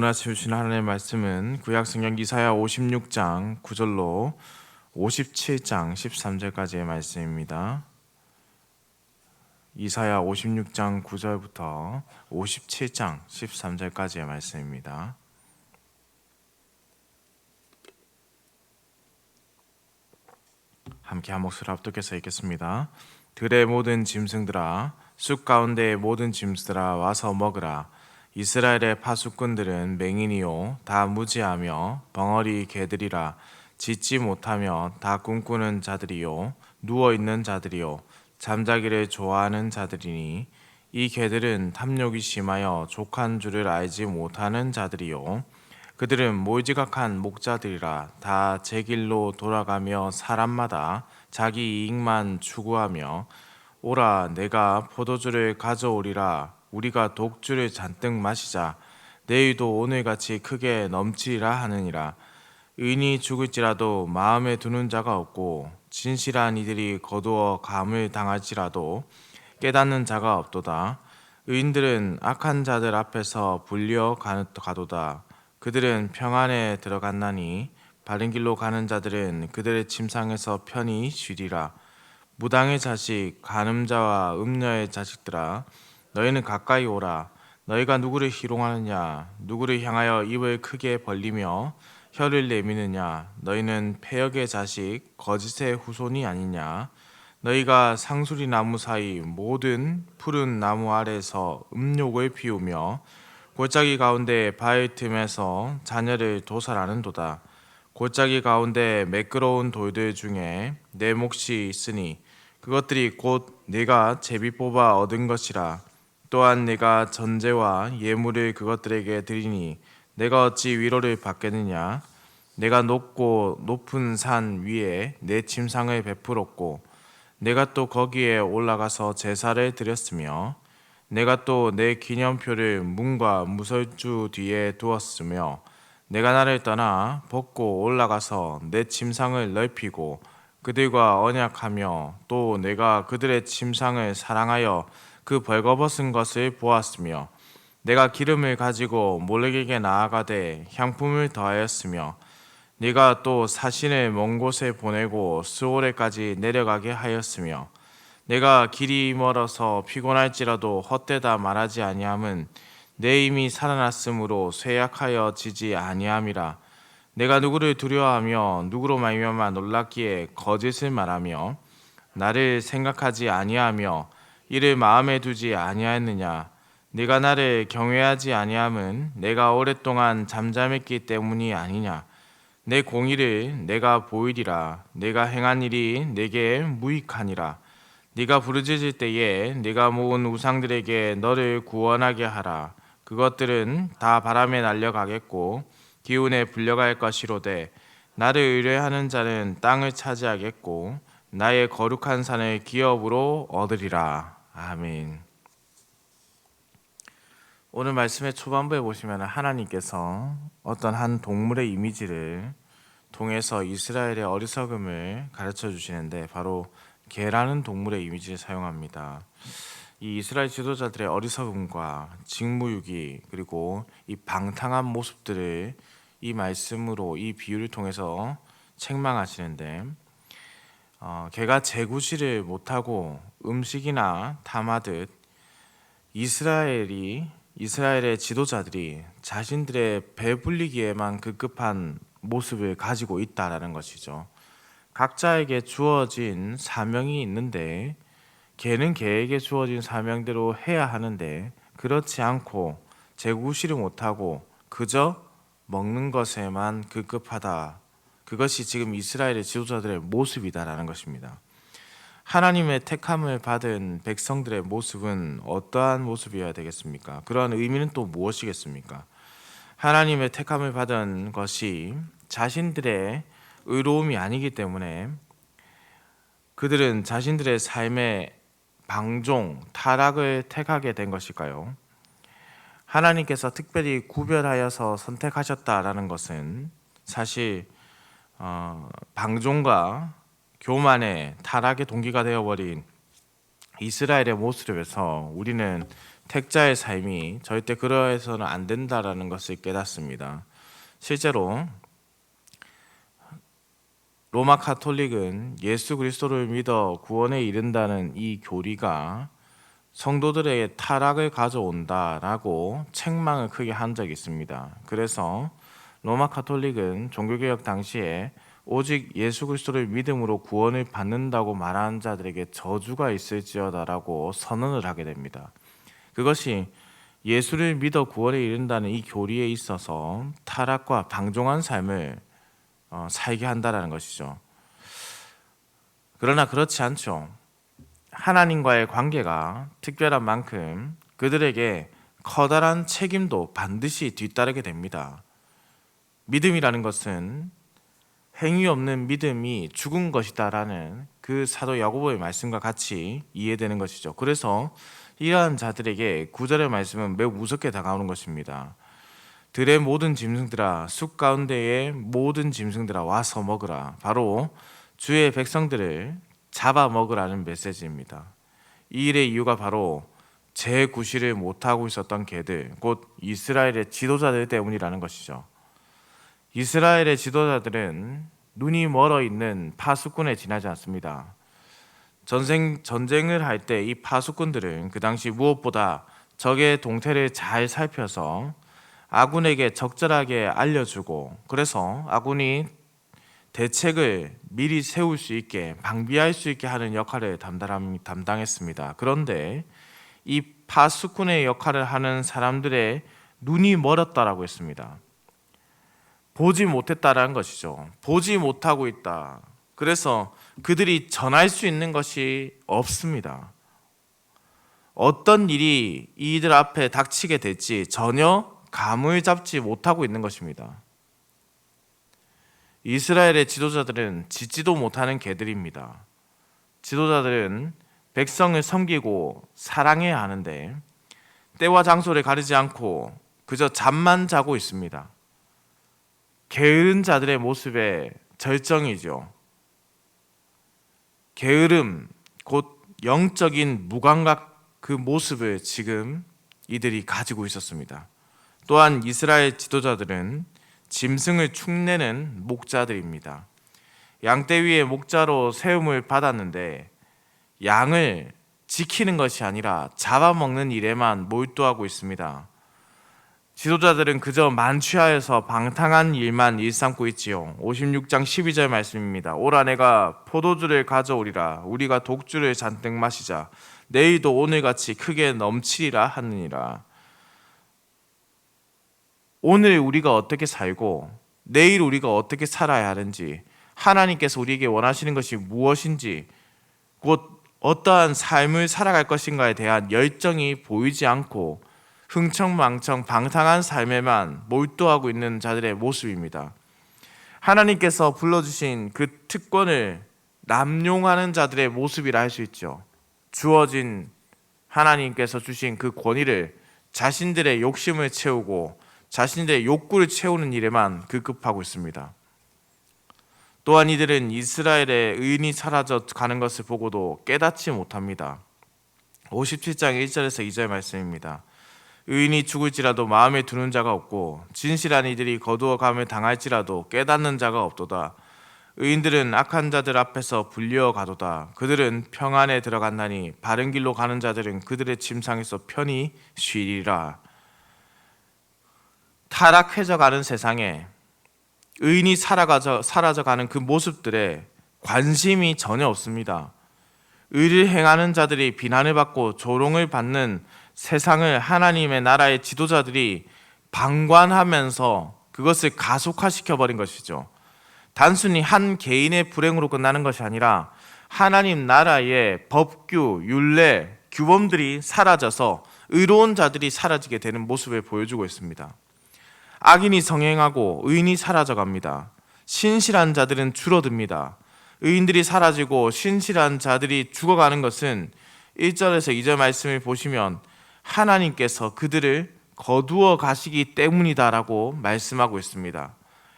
오늘 아침 주신 하나님의 말씀은 구약성경 이사야 56장 9절로 57장 13절까지의 말씀입니다. 이사야 56장 9절부터 57장 13절까지의 말씀입니다. 함께 한 목소리로 합독해서 읽겠습니다. 들의 모든 짐승들아, 숲 가운데의 모든 짐승들아 와서 먹으라. 이스라엘의 파수꾼들은 맹인이요 다 무지하며 벙어리 개들이라. 짖지 못하며 다 꿈꾸는 자들이요 누워있는 자들이요 잠자기를 좋아하는 자들이니 이 개들은 탐욕이 심하여 족한 줄을 알지 못하는 자들이요 그들은 몰지각한 목자들이라. 다 제 길로 돌아가며 사람마다 자기 이익만 추구하며 오라 내가 포도주를 가져오리라. 우리가 독주를 잔뜩 마시자. 내일도 오늘같이 크게 넘치리라 하느니라. 의인이 죽을지라도 마음에 두는 자가 없고 진실한 이들이 거두어 감을 당할지라도 깨닫는 자가 없도다. 의인들은 악한 자들 앞에서 불려 가도다. 그들은 평안에 들어갔나니 바른 길로 가는 자들은 그들의 침상에서 편히 쉬리라. 무당의 자식, 간음자와 음녀의 자식들아, 너희는 가까이 오라. 너희가 누구를 희롱하느냐? 누구를 향하여 입을 크게 벌리며 혀를 내미느냐? 너희는 패역의 자식, 거짓의 후손이 아니냐? 너희가 상수리 나무 사이 모든 푸른 나무 아래서 음욕을 피우며 골짜기 가운데 바위 틈에서 자녀를 도살하는도다. 골짜기 가운데 매끄러운 돌들 중에 내 몫이 있으니 그것들이 곧 내가 제비 뽑아 얻은 것이라. 또한 내가 전제와 예물을 그것들에게 드리니 내가 어찌 위로를 받겠느냐? 내가 높고 높은 산 위에 내 침상을 베풀었고 내가 또 거기에 올라가서 제사를 드렸으며 내가 또 내 기념표를 문과 무설주 뒤에 두었으며 내가 나를 떠나 벗고 올라가서 내 침상을 넓히고 그들과 언약하며 또 내가 그들의 침상을 사랑하여 그 벌거벗은 것을 보았으며 내가 기름을 가지고 몰렉에게 나아가되 향품을 더하였으며 네가 또 사신을 먼 곳에 보내고 스오레까지 내려가게 하였으며 내가 길이 멀어서 피곤할지라도 헛되다 말하지 아니함은 내 힘이 살아났으므로 쇠약하여 지지 아니함이라. 내가 누구를 두려워하며 누구로 말미암아 놀랍기에 거짓을 말하며 나를 생각하지 아니하며 이를 마음에 두지 아니하였느냐? 네가 나를 경외하지 아니함은 내가 오랫동안 잠잠했기 때문이 아니냐? 내 공의를 내가 보이리라. 내가 행한 일이 내게 무익하니라. 네가 부르짖을 때에 네가 모은 우상들에게 너를 구원하게 하라. 그것들은 다 바람에 날려가겠고 기운에 불려갈 것이로되 나를 의뢰하는 자는 땅을 차지하겠고 나의 거룩한 산을 기업으로 얻으리라. 아멘. 오늘 말씀의 초반부에 보시면 하나님께서 어떤 한 동물의 이미지를 통해서 이스라엘의 어리석음을 가르쳐 주시는데 바로 개라는 동물의 이미지를 사용합니다. 이 이스라엘 지도자들의 어리석음과 직무유기 그리고 이 방탕한 모습들을 이 말씀으로 이 비유를 통해서 책망하시는데 개가 재구시를 못하고 음식이나 탐하듯 이스라엘의 지도자들이 자신들의 배불리기에만 급급한 모습을 가지고 있다라는 것이죠. 각자에게 주어진 사명이 있는데 개는 개에게 주어진 사명대로 해야 하는데 그렇지 않고 재구시를 못하고 그저 먹는 것에만 급급하다. 그것이 지금 이스라엘의 지도자들의 모습이다라는 것입니다. 하나님의 택함을 받은 백성들의 모습은 어떠한 모습이어야 되겠습니까? 그러한 의미는 또 무엇이겠습니까? 하나님의 택함을 받은 것이 자신들의 의로움이 아니기 때문에 그들은 자신들의 삶의 방종, 타락을 택하게 된 것일까요? 하나님께서 특별히 구별하여서 선택하셨다라는 것은 사실 방종과 교만의 타락의 동기가 되어버린 이스라엘의 모습에서 우리는 택자의 삶이 절대 그러해서는 안 된다라는 것을 깨닫습니다. 실제로 로마 카톨릭은 예수 그리스도를 믿어 구원에 이른다는 이 교리가 성도들에게 타락을 가져온다라고 책망을 크게 한 적이 있습니다. 그래서 로마 카톨릭은 종교개혁 당시에 오직 예수 그리스도를 믿음으로 구원을 받는다고 말하는 자들에게 저주가 있을지어다라고 선언을 하게 됩니다. 그것이 예수를 믿어 구원에 이른다는 이 교리에 있어서 타락과 방종한 삶을 살게 한다라는 것이죠. 그러나 그렇지 않죠. 하나님과의 관계가 특별한 만큼 그들에게 커다란 책임도 반드시 뒤따르게 됩니다. 믿음이라는 것은 행위 없는 믿음이 죽은 것이다라는 그 사도 야고보의 말씀과 같이 이해되는 것이죠. 그래서 이러한 자들에게 9절의 말씀은 매우 무섭게 다가오는 것입니다. 들의 모든 짐승들아, 숲 가운데의 모든 짐승들아 와서 먹으라. 바로 주의 백성들을 잡아 먹으라는 메시지입니다. 이 일의 이유가 바로 재구실을 못하고 있었던 개들, 곧 이스라엘의 지도자들 때문이라는 것이죠. 이스라엘의 지도자들은 눈이 멀어 있는 파수꾼에 지나지 않습니다. 전쟁을 할 때 이 파수꾼들은 그 당시 무엇보다 적의 동태를 잘 살펴서 아군에게 적절하게 알려주고, 그래서 아군이 대책을 미리 세울 수 있게, 방비할 수 있게 하는 역할을 담당했습니다. 그런데 이 파수꾼의 역할을 하는 사람들의 눈이 멀었다라고 했습니다. 보지 못했다라는 것이죠. 보지 못하고 있다. 그래서 그들이 전할 수 있는 것이 없습니다. 어떤 일이 이들 앞에 닥치게 될지 전혀 감을 잡지 못하고 있는 것입니다. 이스라엘의 지도자들은 짖지도 못하는 개들입니다. 지도자들은 백성을 섬기고 사랑해야 하는데 때와 장소를 가리지 않고 그저 잠만 자고 있습니다. 게으른 자들의 모습의 절정이죠. 게으름, 곧 영적인 무감각, 그 모습을 지금 이들이 가지고 있었습니다. 또한 이스라엘 지도자들은 짐승을 축내는 목자들입니다. 양떼 위에 목자로 세움을 받았는데 양을 지키는 것이 아니라 잡아먹는 일에만 몰두하고 있습니다. 지도자들은 그저 만취하여서 방탕한 일만 일삼고 있지요. 56장 12절 말씀입니다. 오라 내가 포도주를 가져오리라. 우리가 독주를 잔뜩 마시자. 내일도 오늘같이 크게 넘치리라 하느니라. 오늘 우리가 어떻게 살고 내일 우리가 어떻게 살아야 하는지, 하나님께서 우리에게 원하시는 것이 무엇인지, 곧 어떠한 삶을 살아갈 것인가에 대한 열정이 보이지 않고 흥청망청 방탕한 삶에만 몰두하고 있는 자들의 모습입니다. 하나님께서 불러주신 그 특권을 남용하는 자들의 모습이라 할 수 있죠. 주어진 하나님께서 주신 그 권위를 자신들의 욕심을 채우고 자신들의 욕구를 채우는 일에만 급급하고 있습니다. 또한 이들은 이스라엘의 의인이 사라져 가는 것을 보고도 깨닫지 못합니다. 57장 1절에서 2절 말씀입니다. 의인이 죽을지라도 마음에 두는 자가 없고 진실한 이들이 거두어감을 당할지라도 깨닫는 자가 없도다. 의인들은 악한 자들 앞에서 불리어 가도다. 그들은 평안에 들어갔나니 바른 길로 가는 자들은 그들의 침상에서 편히 쉬리라. 타락해져가는 세상에 의인이 사라져가는 그 모습들에 관심이 전혀 없습니다. 의를 행하는 자들이 비난을 받고 조롱을 받는 세상을 하나님의 나라의 지도자들이 방관하면서 그것을 가속화시켜버린 것이죠. 단순히 한 개인의 불행으로 끝나는 것이 아니라 하나님 나라의 법규, 율례, 규범들이 사라져서 의로운 자들이 사라지게 되는 모습을 보여주고 있습니다. 악인이 성행하고 의인이 사라져갑니다. 신실한 자들은 줄어듭니다. 의인들이 사라지고 신실한 자들이 죽어가는 것은 1절에서 2절 말씀을 보시면 하나님께서 그들을 거두어 가시기 때문이다라고 말씀하고 있습니다.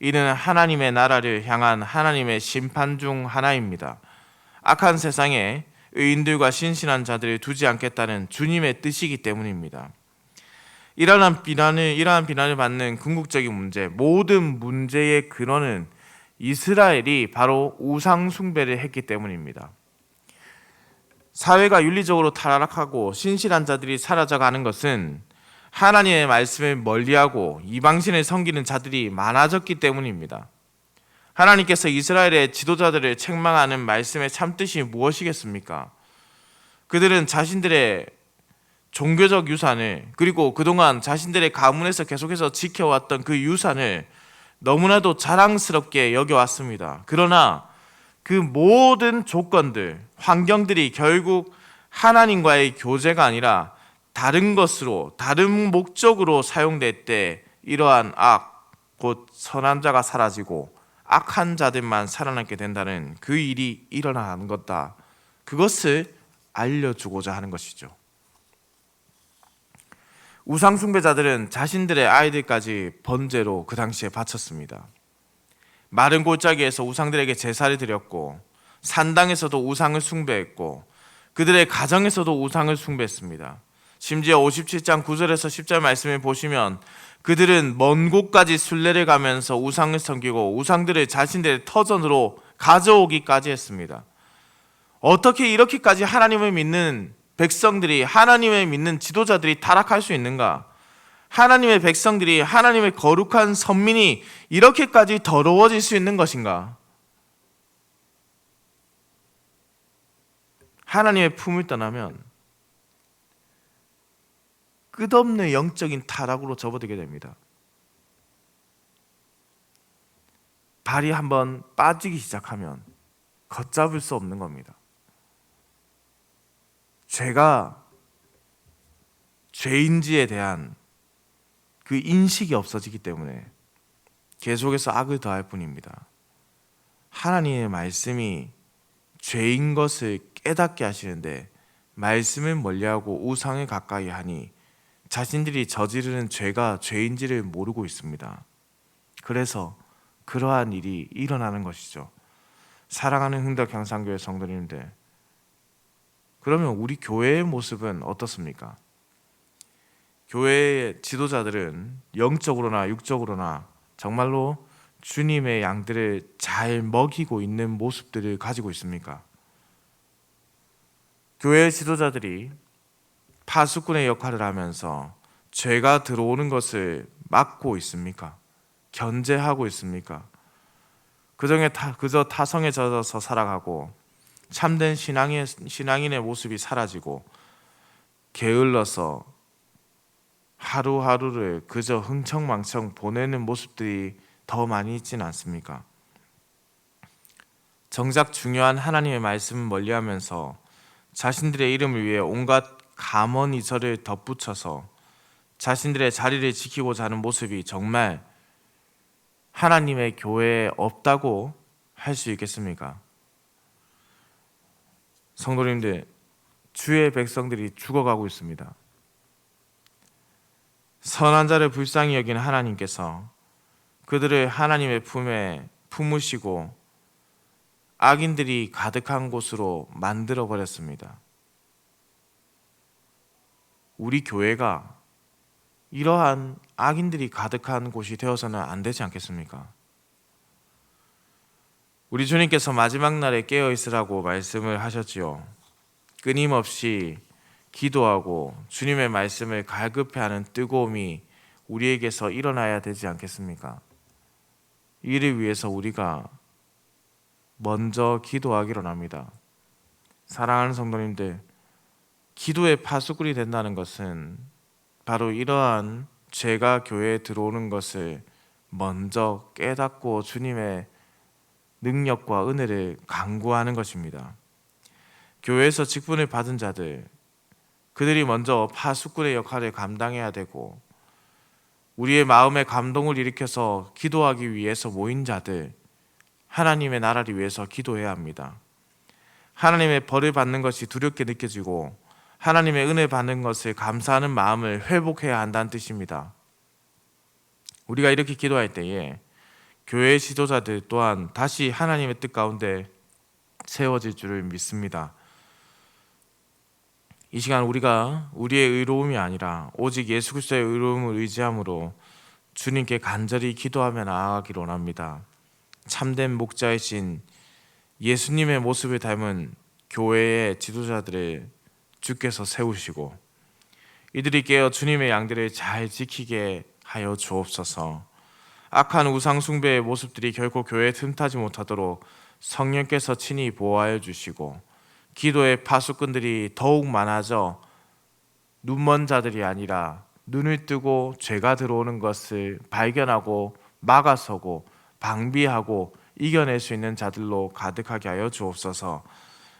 이는 하나님의 나라를 향한 하나님의 심판 중 하나입니다. 악한 세상에 의인들과 신실한 자들을 두지 않겠다는 주님의 뜻이기 때문입니다. 이러한 비난을 받는 궁극적인 문제, 모든 문제의 근원은 이스라엘이 바로 우상 숭배를 했기 때문입니다. 사회가 윤리적으로 타락하고 신실한 자들이 사라져가는 것은 하나님의 말씀을 멀리하고 이방신을 섬기는 자들이 많아졌기 때문입니다. 하나님께서 이스라엘의 지도자들을 책망하는 말씀의 참뜻이 무엇이겠습니까? 그들은 자신들의 종교적 유산을, 그리고 그동안 자신들의 가문에서 계속해서 지켜왔던 그 유산을 너무나도 자랑스럽게 여겨왔습니다. 그러나 그 모든 조건들, 환경들이 결국 하나님과의 교제가 아니라 다른 것으로, 다른 목적으로 사용될 때 이러한 악, 곧 선한 자가 사라지고 악한 자들만 살아남게 된다는 그 일이 일어나는 것다. 그것을 알려주고자 하는 것이죠. 우상 숭배자들은 자신들의 아이들까지 번제로 그 당시에 바쳤습니다. 마른 골짜기에서 우상들에게 제사를 드렸고, 산당에서도 우상을 숭배했고, 그들의 가정에서도 우상을 숭배했습니다. 심지어 57장 9절에서 10절 말씀을 보시면 그들은 먼 곳까지 순례를 가면서 우상을 섬기고 우상들을 자신들의 터전으로 가져오기까지 했습니다. 어떻게 이렇게까지 하나님을 믿는 백성들이, 하나님을 믿는 지도자들이 타락할 수 있는가? 하나님의 백성들이, 하나님의 거룩한 선민이 이렇게까지 더러워질 수 있는 것인가? 하나님의 품을 떠나면 끝없는 영적인 타락으로 접어들게 됩니다. 발이 한번 빠지기 시작하면 걷잡을 수 없는 겁니다. 죄가 죄인지에 대한 그 인식이 없어지기 때문에 계속해서 악을 더할 뿐입니다. 하나님의 말씀이 죄인 것을 깨닫게 하시는데 말씀을 멀리하고 우상을 가까이 하니 자신들이 저지르는 죄가 죄인지를 모르고 있습니다. 그래서 그러한 일이 일어나는 것이죠. 사랑하는 흥덕향상교회 성도님들, 그러면 우리 교회의 모습은 어떻습니까? 교회의 지도자들은 영적으로나 육적으로나 정말로 주님의 양들을 잘 먹이고 있는 모습들을 가지고 있습니까? 교회의 지도자들이 파수꾼의 역할을 하면서 죄가 들어오는 것을 막고 있습니까? 견제하고 있습니까? 그저 타성에 젖어서 살아가고 참된 신앙인의 모습이 사라지고 게을러서 하루하루를 그저 흥청망청 보내는 모습들이 더 많이 있지는 않습니까? 정작 중요한 하나님의 말씀을 멀리하면서 자신들의 이름을 위해 온갖 감언이설을 덧붙여서 자신들의 자리를 지키고자 하는 모습이 정말 하나님의 교회에 없다고 할 수 있겠습니까? 성도님들, 주의 백성들이 죽어가고 있습니다. 선한 자를 불쌍히 여기는 하나님께서 그들을 하나님의 품에 품으시고 악인들이 가득한 곳으로 만들어 버렸습니다. 우리 교회가 이러한 악인들이 가득한 곳이 되어서는 안 되지 않겠습니까? 우리 주님께서 마지막 날에 깨어 있으라고 말씀을 하셨지요. 끊임없이 기도하고 주님의 말씀을 갈급해하는 뜨거움이 우리에게서 일어나야 되지 않겠습니까? 이를 위해서 우리가 먼저 기도하기로 합니다. 사랑하는 성도님들, 기도의 파수꾼이 된다는 것은 바로 이러한 죄가 교회에 들어오는 것을 먼저 깨닫고 주님의 능력과 은혜를 간구하는 것입니다. 교회에서 직분을 받은 자들, 그들이 먼저 파수꾼의 역할을 감당해야 되고 우리의 마음에 감동을 일으켜서 기도하기 위해서 모인 자들, 하나님의 나라를 위해서 기도해야 합니다. 하나님의 벌을 받는 것이 두렵게 느껴지고 하나님의 은혜 받는 것을 감사하는 마음을 회복해야 한다는 뜻입니다. 우리가 이렇게 기도할 때에 교회의 지도자들 또한 다시 하나님의 뜻 가운데 세워질 줄을 믿습니다. 이 시간 우리가 우리의 의로움이 아니라 오직 예수 그리스도의 의로움을 의지함으로 주님께 간절히 기도하며 나아가기를 원합니다. 참된 목자이신 예수님의 모습을 닮은 교회의 지도자들을 주께서 세우시고 이들이 깨어 주님의 양들을 잘 지키게 하여 주옵소서. 악한 우상 숭배의 모습들이 결코 교회에 틈타지 못하도록 성령께서 친히 보호하여 주시고 기도의 파수꾼들이 더욱 많아져 눈먼 자들이 아니라 눈을 뜨고 죄가 들어오는 것을 발견하고 막아서고 방비하고 이겨낼 수 있는 자들로 가득하게 하여 주옵소서.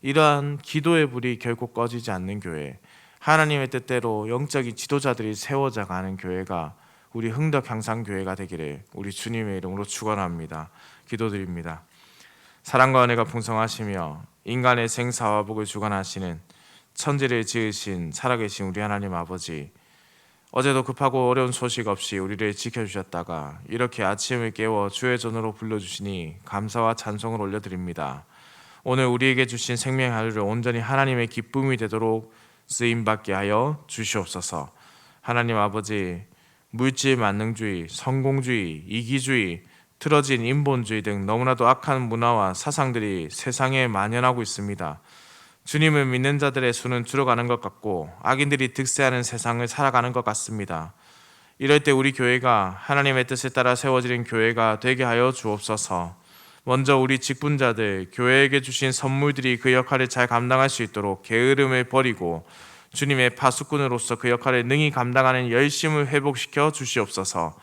이러한 기도의 불이 결코 꺼지지 않는 교회, 하나님의 뜻대로 영적인 지도자들이 세워져 가는 교회가 우리 흥덕향상교회가 되기를 우리 주님의 이름으로 축원합니다. 기도드립니다. 사랑과 은혜가 풍성하시며 인간의 생사와 복을 주관하시는 천지를 지으신 살아계신 우리 하나님 아버지, 어제도 급하고 어려운 소식 없이 우리를 지켜주셨다가 이렇게 아침을 깨워 주의 전으로 불러주시니 감사와 찬송을 올려드립니다. 오늘 우리에게 주신 생명의 하루를 온전히 하나님의 기쁨이 되도록 쓰임받게 하여 주시옵소서. 하나님 아버지, 물질 만능주의, 성공주의, 이기주의, 틀어진 인본주의 등 너무나도 악한 문화와 사상들이 세상에 만연하고 있습니다. 주님을 믿는 자들의 수는 줄어가는 것 같고 악인들이 득세하는 세상을 살아가는 것 같습니다. 이럴 때 우리 교회가 하나님의 뜻에 따라 세워지는 교회가 되게 하여 주옵소서. 먼저 우리 직분자들, 교회에게 주신 선물들이 그 역할을 잘 감당할 수 있도록 게으름을 버리고 주님의 파수꾼으로서 그 역할을 능히 감당하는 열심을 회복시켜 주시옵소서.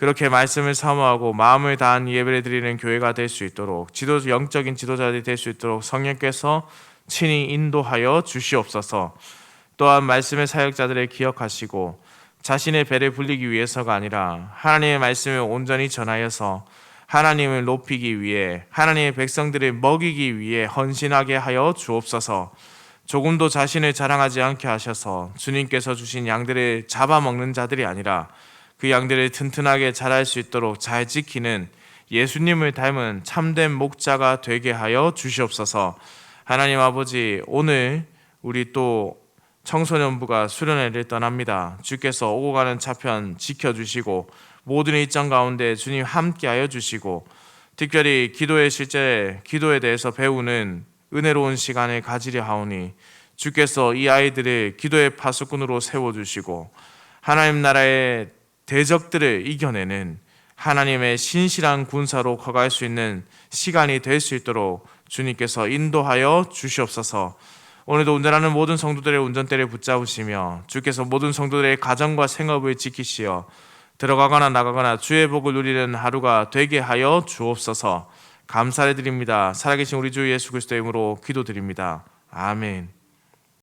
그렇게 말씀을 사모하고 마음을 다한 예배를 드리는 교회가 될 수 있도록 영적인 지도자들이 될 수 있도록 성령께서 친히 인도하여 주시옵소서. 또한 말씀의 사역자들을 기억하시고 자신의 배를 불리기 위해서가 아니라 하나님의 말씀을 온전히 전하여서 하나님을 높이기 위해 하나님의 백성들을 먹이기 위해 헌신하게 하여 주옵소서. 조금도 자신을 자랑하지 않게 하셔서 주님께서 주신 양들을 잡아먹는 자들이 아니라 그 양들을 튼튼하게 자랄 수 있도록 잘 지키는 예수님을 닮은 참된 목자가 되게 하여 주시옵소서. 하나님 아버지, 오늘 우리 또 청소년부가 수련회를 떠납니다. 주께서 오고 가는 차편 지켜주시고 모든 일정 가운데 주님 함께하여 주시고 특별히 기도의 실제 기도에 대해서 배우는 은혜로운 시간을 가지려 하오니 주께서 이 아이들을 기도의 파수꾼으로 세워주시고 하나님 나라의 대적들을 이겨내는 하나님의 신실한 군사로 커갈 수 있는 시간이 될 수 있도록 주님께서 인도하여 주시옵소서. 오늘도 운전하는 모든 성도들의 운전대를 붙잡으시며 주께서 모든 성도들의 가정과 생업을 지키시어 들어가거나 나가거나 주의 복을 누리는 하루가 되게 하여 주옵소서. 감사를 드립니다. 살아계신 우리 주 예수 그리스도의 이름으로 기도드립니다. 아멘.